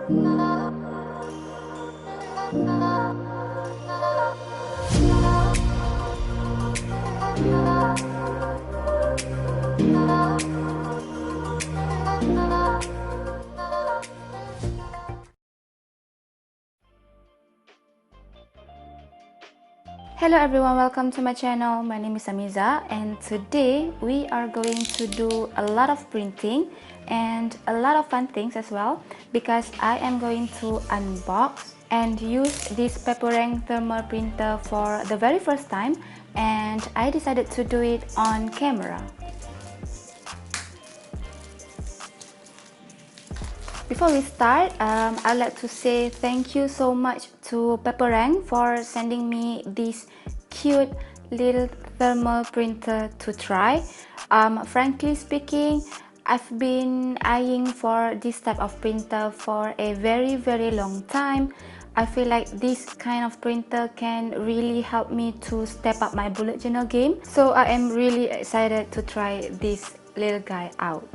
Hello everyone, welcome to my channel. My name is Amiza, and today we are going to do a lot of printing and a lot of fun things as well, because I am going to unbox and use this Paperang thermal printer for the very first time, and I decided to do it on camera. Before we start, I'd like to say thank you so much to Paperang for sending me this cute little thermal printer to try. Frankly speaking, I've been eyeing for this type of printer for a very long time. I feel like this kind of printer can really help me to step up my bullet journal game. So I am really excited to try this little guy out.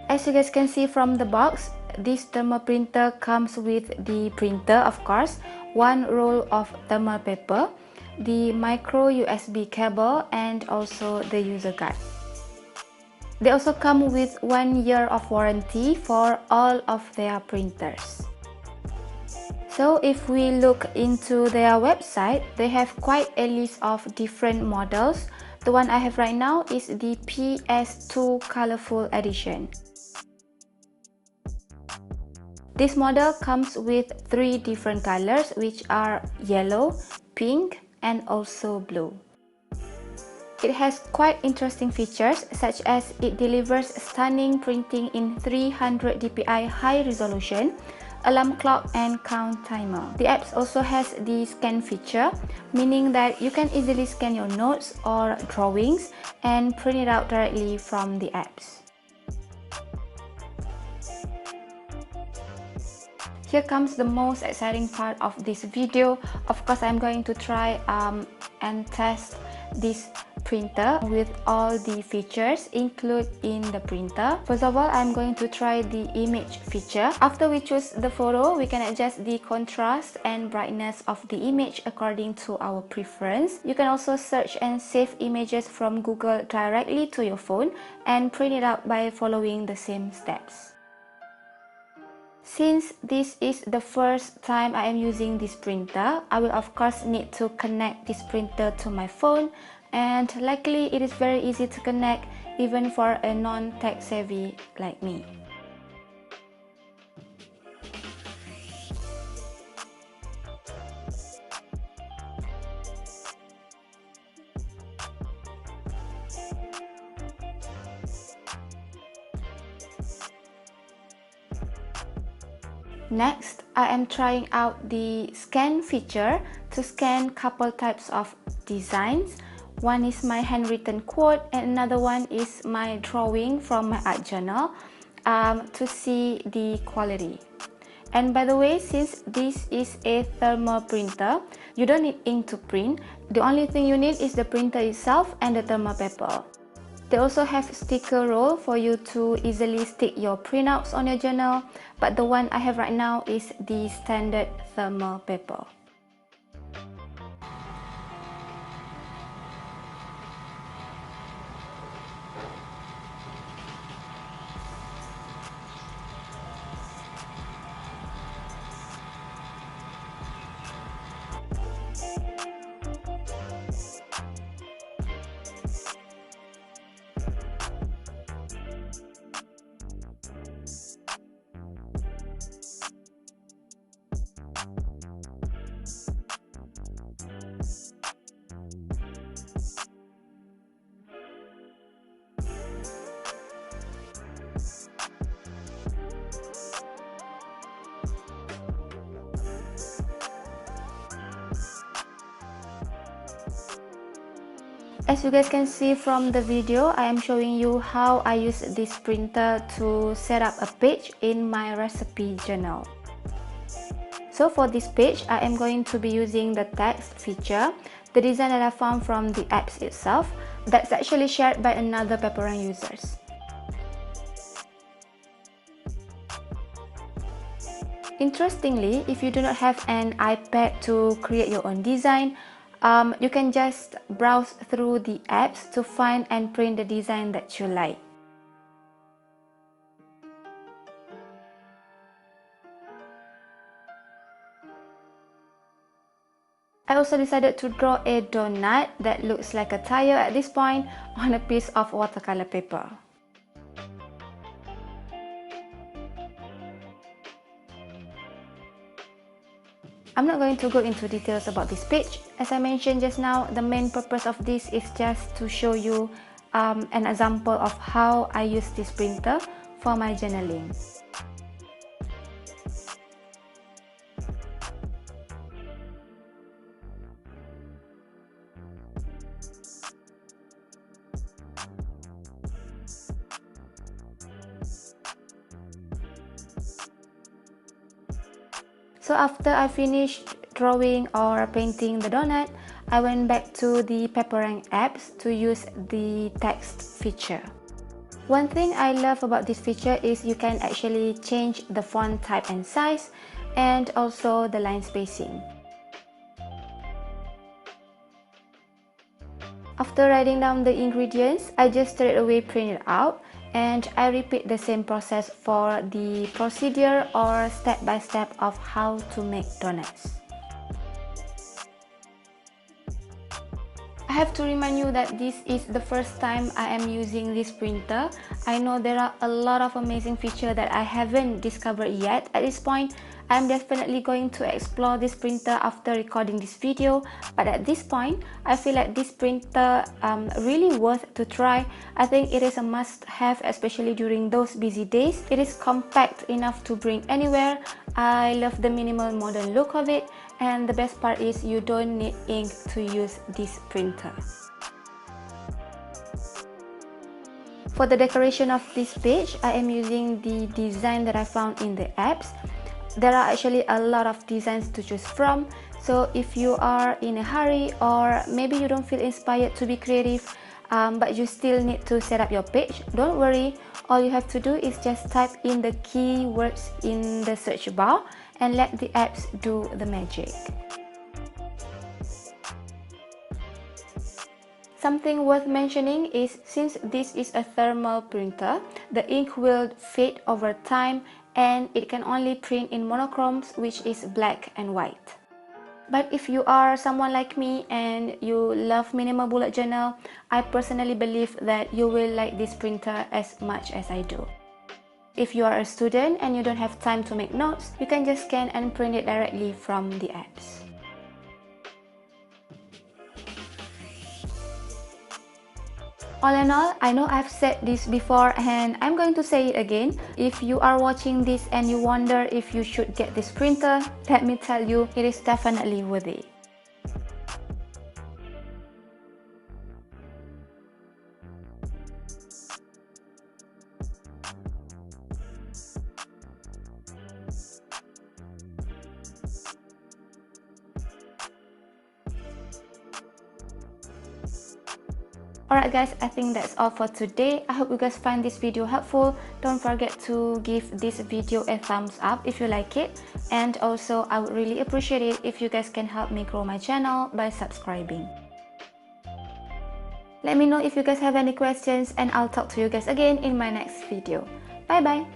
As you guys can see from the box, this thermal printer comes with the printer, of course, one roll of thermal paper, the micro USB cable, and also the user guide. They also come with 1 year of warranty for all of their printers. So if we look into their website, they have quite a list of different models. The one I have right now is the PS2 Colorful Edition. This model comes with 3 different colors, which are yellow, pink, and also blue. It has quite interesting features, such as it delivers stunning printing in 300 dpi high resolution, alarm clock, and count timer. The apps also has the scan feature, meaning that you can easily scan your notes or drawings and print it out directly from the apps. Here comes the most exciting part of this video. Of course, I'm going to try and test this printer with all the features included in the printer. First of all, I'm going to try the image feature. After we choose the photo, we can adjust the contrast and brightness of the image according to our preference. You can also search and save images from Google directly to your phone and print it out by following the same steps. Since this is the first time I am using this printer, I will of course need to connect this printer to my phone, and luckily it is very easy to connect even for a non-tech savvy like me. Next, I am trying out the scan feature to scan couple types of designs. One is my handwritten quote and another one is my drawing from my art journal to see the quality. And by the way, since this is a thermal printer, you don't need ink to print. The only thing you need is the printer itself and the thermal paper. They also have sticker roll for you to easily stick your printouts on your journal, but the one I have right now is the standard thermal paper. As you guys can see from the video, I am showing you how I use this printer to set up a page in my recipe journal. So for this page, I am going to be using the text feature, the design that I found from the apps itself, that's actually shared by another Paperang users. Interestingly, if you do not have an iPad to create your own design, you can just browse through the apps to find and print the design that you like. I also decided to draw a donut that looks like a tire at this point on a piece of watercolor paper. I'm not going to go into details about this page. As I mentioned just now, the main purpose of this is just to show you an example of how I use this printer for my journaling. So after I finished drawing or painting the donut, I went back to the Paperang apps to use the text feature. One thing I love about this feature is you can actually change the font type and size, and also the line spacing. After writing down the ingredients, I just straight away print it out, and I repeat the same process for the procedure or step-by-step of how to make donuts. I have to remind you that this is the first time I am using this printer. I know there are a lot of amazing features that I haven't discovered yet. At this point, I'm definitely going to explore this printer after recording this video, but at this point, I feel like this printer really worth to try. I think it is a must-have, especially during those busy days. It is compact enough to bring anywhere. I love the minimal modern look of it, and the best part is you don't need ink to use this printer. For the decoration of this page, I am using the design that I found in the apps. There are actually a lot of designs to choose from, so if you are in a hurry or maybe you don't feel inspired to be creative but you still need to set up your page, don't worry. All you have to do is just type in the keywords in the search bar and let the apps do the magic. Something worth mentioning is, since this is a thermal printer, the ink will fade over time and it can only print in monochromes, which is black and white. But if you are someone like me and you love minimal bullet journal, I personally believe that you will like this printer as much as I do. If you are a student and you don't have time to make notes, you can just scan and print it directly from the apps. All in all, I know I've said this before and I'm going to say it again. If you are watching this and you wonder if you should get this printer, let me tell you, it is definitely worth it. Alright guys, I think that's all for today. I hope you guys find this video helpful. Don't forget to give this video a thumbs up if you like it. And also, I would really appreciate it if you guys can help me grow my channel by subscribing. Let me know if you guys have any questions and I'll talk to you guys again in my next video. Bye bye!